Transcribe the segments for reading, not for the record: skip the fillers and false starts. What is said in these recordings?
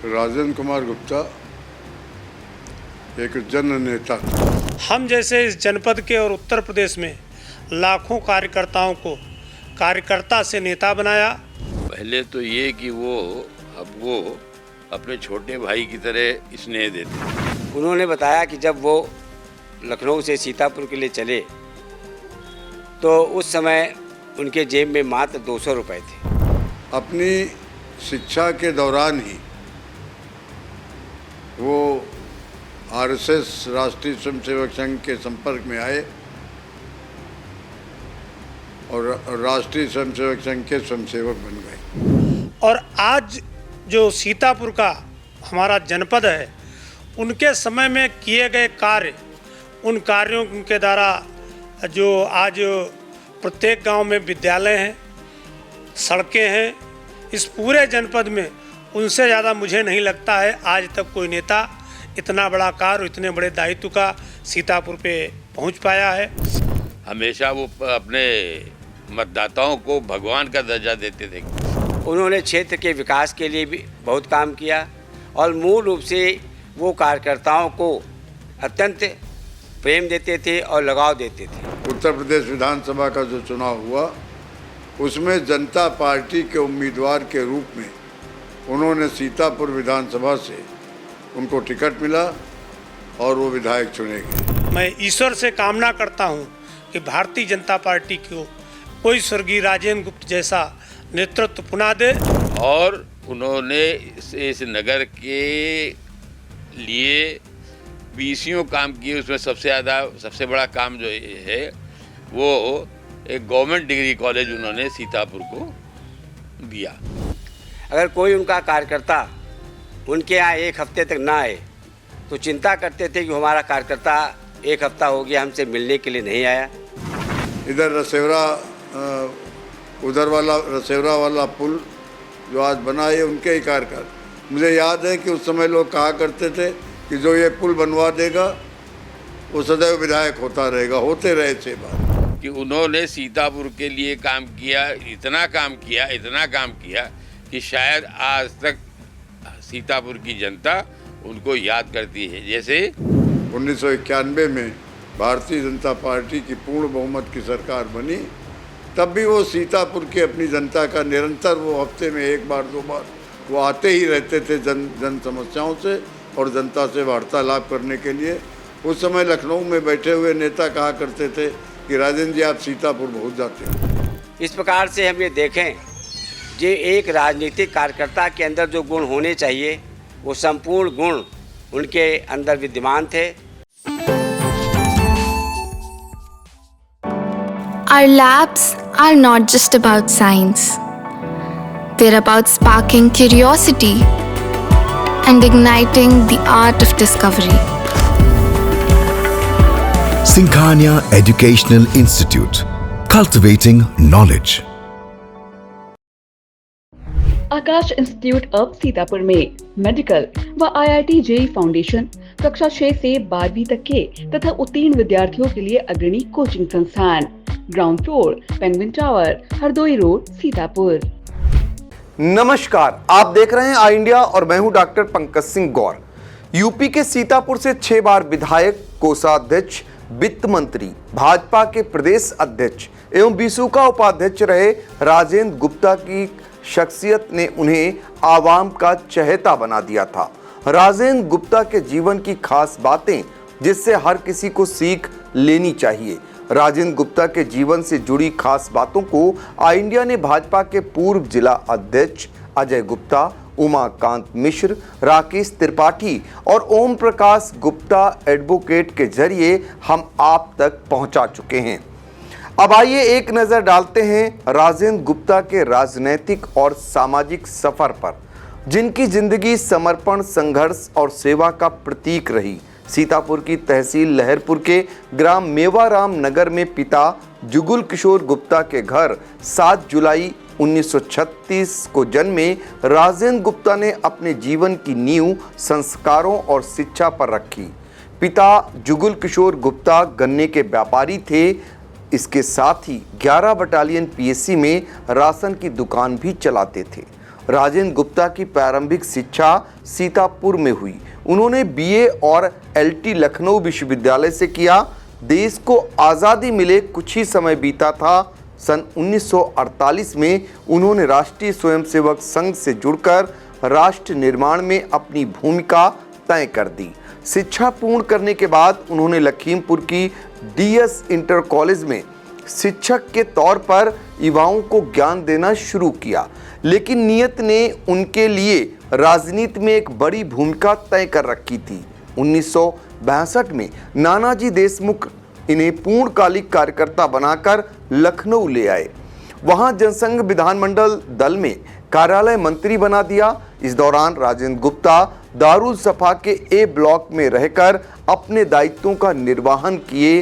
राजेंद्र कुमार गुप्ता एक जन नेता था। हम जैसे इस जनपद के और उत्तर प्रदेश में लाखों कार्यकर्ताओं को कार्यकर्ता से नेता बनाया। पहले तो ये कि वो अपने छोटे भाई की तरह स्नेह देते। उन्होंने बताया कि जब वो लखनऊ से सीतापुर के लिए चले तो उस समय उनके जेब में मात्र 200 रुपये थे। अपनी शिक्षा के दौरान ही वो आरएसएस राष्ट्रीय स्वयंसेवक संघ के संपर्क में आए और राष्ट्रीय स्वयंसेवक संघ के स्वयंसेवक बन गए। और आज जो सीतापुर का हमारा जनपद है, उनके समय में किए गए कार्य, उन कार्यों के द्वारा जो आज प्रत्येक गांव में विद्यालय हैं, सड़कें हैं, इस पूरे जनपद में उनसे ज़्यादा मुझे नहीं लगता है आज तक कोई नेता इतना बड़ा कार्य, इतने बड़े दायित्व का सीतापुर पे पहुंच पाया है। हमेशा वो अपने मतदाताओं को भगवान का दर्जा देते थे। उन्होंने क्षेत्र के विकास के लिए भी बहुत काम किया और मूल रूप से वो कार्यकर्ताओं को अत्यंत प्रेम देते थे और लगाव देते थे। उत्तर प्रदेश विधानसभा का जो चुनाव हुआ उसमें जनता पार्टी के उम्मीदवार के रूप में उन्होंने सीतापुर विधानसभा से उनको टिकट मिला और वो विधायक चुने गए। मैं ईश्वर से कामना करता हूं कि भारतीय जनता पार्टी को कोई स्वर्गीय राजेंद्र गुप्त जैसा नेतृत्व पुनः दे। और उन्होंने इस नगर के लिए 20 काम किए। उसमें सबसे बड़ा काम जो है वो एक गवर्नमेंट डिग्री कॉलेज उन्होंने सीतापुर को दिया। अगर कोई उनका कार्यकर्ता उनके यहाँ एक हफ्ते तक ना आए तो चिंता करते थे कि हमारा कार्यकर्ता एक हफ्ता हो गया हमसे मिलने के लिए नहीं आया। इधर रसेवरा वाला पुल जो आज बना है उनके ही कार्यकाल। मुझे याद है कि उस समय लोग कहा करते थे कि जो ये पुल बनवा देगा वो सदैव विधायक होता रहेगा। होते रहे 6 बार। कि उन्होंने सीतापुर के लिए काम किया, इतना काम किया कि शायद आज तक सीतापुर की जनता उनको याद करती है। जैसे 1991 में भारतीय जनता पार्टी की पूर्ण बहुमत की सरकार बनी, तब भी वो सीतापुर की अपनी जनता का निरंतर वो हफ्ते में 1 बार 2 बार वो आते ही रहते थे जन समस्याओं से और जनता से वार्तालाप करने के लिए। उस समय लखनऊ में बैठे हुए नेता कहा करते थे कि राजेंद्र जी आप सीतापुर बहुत जाते हैं। इस प्रकार से हम ये देखें कि एक राजनीतिक कार्यकर्ता के अंदर जो गुण होने चाहिए वो संपूर्ण गुण उनके अंदर विद्यमान थे। Our labs are not just about science. They're about sparking curiosity and igniting the art of discovery. Singhania Educational Institute, cultivating knowledge. Akash institute of Sitapur में मेडिकल व IIT JEE फाउंडेशन कक्षा 6 से 12वीं तक के तथा उत्तीर्ण विद्यार्थियों के लिए अग्रणी कोचिंग संस्थान। Ground floor, penguin tower, Hardoi road, Sitapur. नमस्कार, आप देख रहे हैं आई इंडिया और मैं हूं डॉक्टर पंकज सिंह गौर। यूपी के सीतापुर से 6 बार विधायक, कोषाध्यक्ष, वित्त मंत्री, भाजपा के प्रदेश अध्यक्ष एवं बीसू का उपाध्यक्ष रहे राजेंद्र गुप्ता की शख्सियत ने उन्हें आवाम का चहेता बना दिया था। राजेंद्र गुप्ता के जीवन की खास बातें जिससे हर किसी को सीख लेनी चाहिए। राजेंद्र गुप्ता के जीवन से जुड़ी खास बातों को आई इंडिया ने भाजपा के पूर्व जिला अध्यक्ष अजय गुप्ता, उमाकांत मिश्र, राकेश त्रिपाठी और ओम प्रकाश गुप्ता एडवोकेट के जरिए हम आप तक पहुंचा चुके हैं। अब आइए एक नजर डालते हैं राजेंद्र गुप्ता के राजनैतिक और सामाजिक सफर पर, जिनकी जिंदगी समर्पण, संघर्ष और सेवा का प्रतीक रही। सीतापुर की तहसील लहरपुर के ग्राम मेवाराम नगर में पिता जुगुल किशोर गुप्ता के घर 7 जुलाई 1936 को जन्मे राजेंद्र गुप्ता ने अपने जीवन की नींव संस्कारों और शिक्षा पर रखी। पिता जुगुल किशोर गुप्ता गन्ने के व्यापारी थे। इसके साथ ही 11 बटालियन PSC में राशन की दुकान भी चलाते थे। राजेंद्र गुप्ता की प्रारंभिक शिक्षा सीतापुर में हुई। उन्होंने बीए और एलटी लखनऊ विश्वविद्यालय से किया। देश को आज़ादी मिले कुछ ही समय बीता था। सन 1948 में उन्होंने राष्ट्रीय स्वयंसेवक संघ से जुड़कर राष्ट्र निर्माण में अपनी भूमिका तय कर दी। शिक्षा पूर्ण करने के बाद उन्होंने लखीमपुर की डीएस इंटर कॉलेज में शिक्षक के तौर पर युवाओं को ज्ञान देना शुरू किया, लेकिन नियत ने उनके लिए राजनीति में एक बड़ी भूमिका तय कर रखी थी। 1962 में नानाजी देशमुख इन्हें पूर्णकालिक कार्यकर्ता बनाकर लखनऊ ले आए। वहां जनसंघ विधानमंडल दल में कार्यालय मंत्री बना दिया। इस दौरान राजेंद्र गुप्ता दारुल सफा के ए ब्लॉक में रहकर अपने दायित्वों का निर्वहन किए।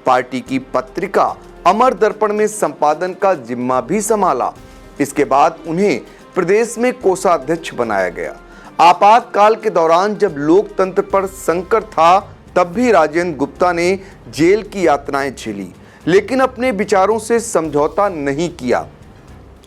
पार्टी की पत्रिका अमर दर्पण में संपादन का जिम्मा भी संभाला। इसके बाद उन्हें प्रदेश में कोषाध्यक्ष बनाया गया। आपातकाल के दौरान जब लोकतंत्र पर संकट था, तब भी राजेंद्र गुप्ता ने जेल की यातनाएं झेली, लेकिन अपने विचारों से समझौता नहीं किया।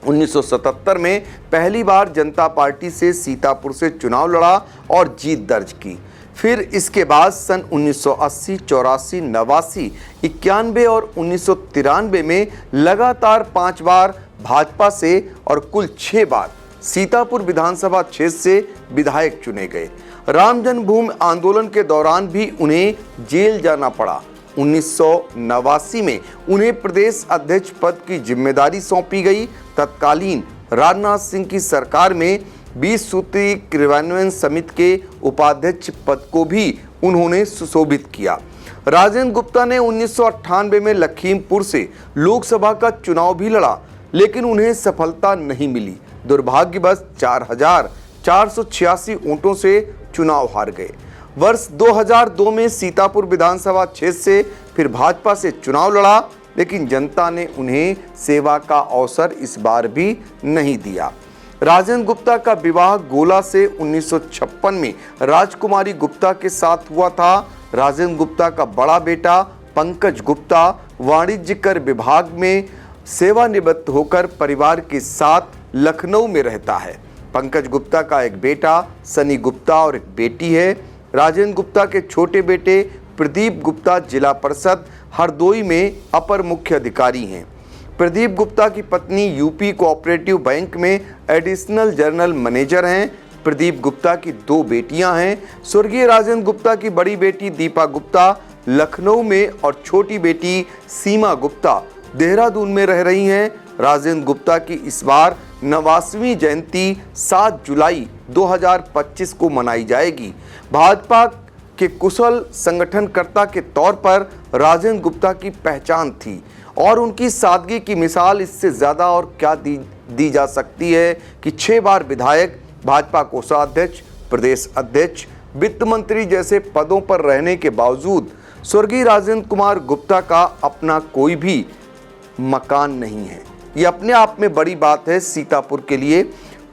1977 में पहली बार जनता पार्टी से सीतापुर से चुनाव लड़ा और जीत दर्ज की। फिर इसके बाद सन 1980, 84, 89, 91 और 1993 में लगातार 5 बार भाजपा से और कुल 6 बार सीतापुर विधानसभा क्षेत्र से विधायक चुने गए। राम जन्मभूमि आंदोलन के दौरान भी उन्हें जेल जाना पड़ा। 1989 में उन्हें प्रदेश अध्यक्ष पद की जिम्मेदारी सौंपी गई। तत्कालीन राजनाथ सिंह की सरकार में 20 सूत्री क्रियान्वयन समिति के उपाध्यक्ष पद को भी उन्होंने सुशोभित किया। राजेंद्र गुप्ता ने 1998 में लखीमपुर से लोकसभा का चुनाव भी लड़ा, लेकिन उन्हें सफलता नहीं मिली। दुर्भाग्यवश 4,486 वोटों से चुनाव हार गए। वर्ष 2002 में सीतापुर विधानसभा क्षेत्र से फिर भाजपा से चुनाव लड़ा, लेकिन जनता ने उन्हें सेवा का अवसर इस बार भी नहीं दिया। राजेंद्र गुप्ता का विवाह गोला से 1956 में राजकुमारी गुप्ता के साथ हुआ था। राजेंद्र गुप्ता का बड़ा बेटा पंकज गुप्ता वाणिज्य कर विभाग में सेवानिवृत्त होकर परिवार के साथ लखनऊ में रहता है। पंकज गुप्ता का एक बेटा सनी गुप्ता और एक बेटी है। राजेंद्र गुप्ता के छोटे बेटे प्रदीप गुप्ता जिला परिषद हरदोई में अपर मुख्य अधिकारी हैं। प्रदीप गुप्ता की पत्नी यूपी कोऑपरेटिव बैंक में एडिशनल जनरल मैनेजर हैं। प्रदीप गुप्ता की 2 बेटियां हैं। स्वर्गीय राजेंद्र गुप्ता की बड़ी बेटी दीपा गुप्ता लखनऊ में और छोटी बेटी सीमा गुप्ता देहरादून में रह रही हैं। राजेंद्र गुप्ता की इस बार 89वीं जयंती 7 जुलाई 2025 को मनाई जाएगी। भाजपा के कुशल संगठनकर्ता के तौर पर राजेंद्र गुप्ता की पहचान थी और उनकी सादगी की मिसाल इससे ज़्यादा और क्या दी जा सकती है कि 6 बार विधायक, भाजपा कोषाध्यक्ष, प्रदेश अध्यक्ष, वित्त मंत्री जैसे पदों पर रहने के बावजूद स्वर्गीय राजेंद्र कुमार गुप्ता का अपना कोई भी मकान नहीं है। ये अपने आप में बड़ी बात है सीतापुर के लिए।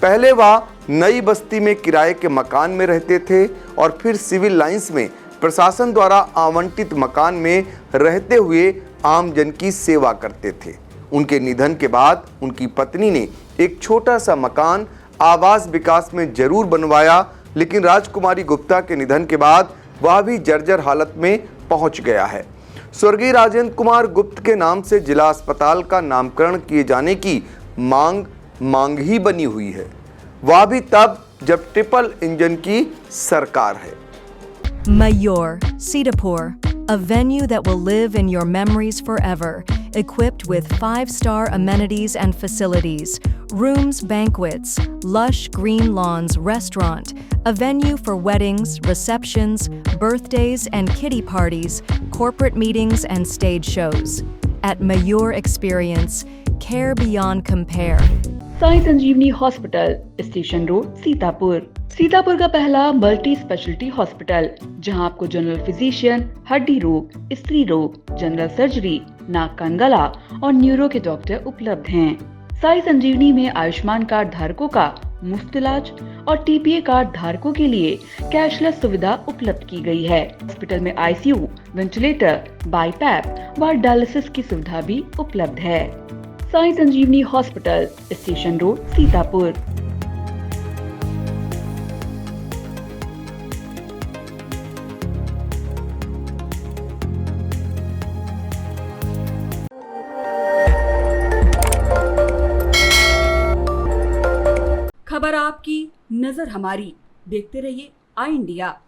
पहले वह नई बस्ती में किराए के मकान में रहते थे और फिर सिविल लाइंस में प्रशासन द्वारा आवंटित मकान में रहते हुए आमजन की सेवा करते थे। उनके निधन के बाद उनकी पत्नी ने एक छोटा सा मकान आवास विकास में जरूर बनवाया, लेकिन राजकुमारी गुप्ता के निधन के बाद वह भी जर्जर हालत में पहुंच गया है। स्वर्गीय राजेंद्र कुमार गुप्त के नाम से जिला अस्पताल का नामकरण किए जाने की मांग ही बनी हुई है, वह भी तब जब ट्रिपल इंजन की सरकार है। Mayur, Sitapur, a venue that will live in your memories forever, equipped with 5-star amenities and facilities, rooms, banquets, lush green lawns, restaurant, a venue for weddings, receptions, birthdays and kiddie parties, corporate meetings and stage shows. At Mayur Experience, care beyond compare. Sai Sanjeevani hospital, station road, Sitapur. Sitapur का पहला multi speciality hospital, जहां आपको general physician, हड्डी रोग, स्त्री रोग, general surgery, नाक कान गला और न्यूरो के डॉक्टर उपलब्ध हैं। साई संजीवनी में आयुष्मान कार्ड धारकों का मुफ्त इलाज और टीपीए कार्ड धारकों के लिए कैशलेस सुविधा उपलब्ध की गई है। हॉस्पिटल में आईसीयू, वेंटिलेटर, बाईपैप व डायलिसिस की सुविधा भी उपलब्ध है। Sai Sanjeevani hospital, station road, Sitapur. खबर आपकी, नजर हमारी। देखते रहिए आई इंडिया।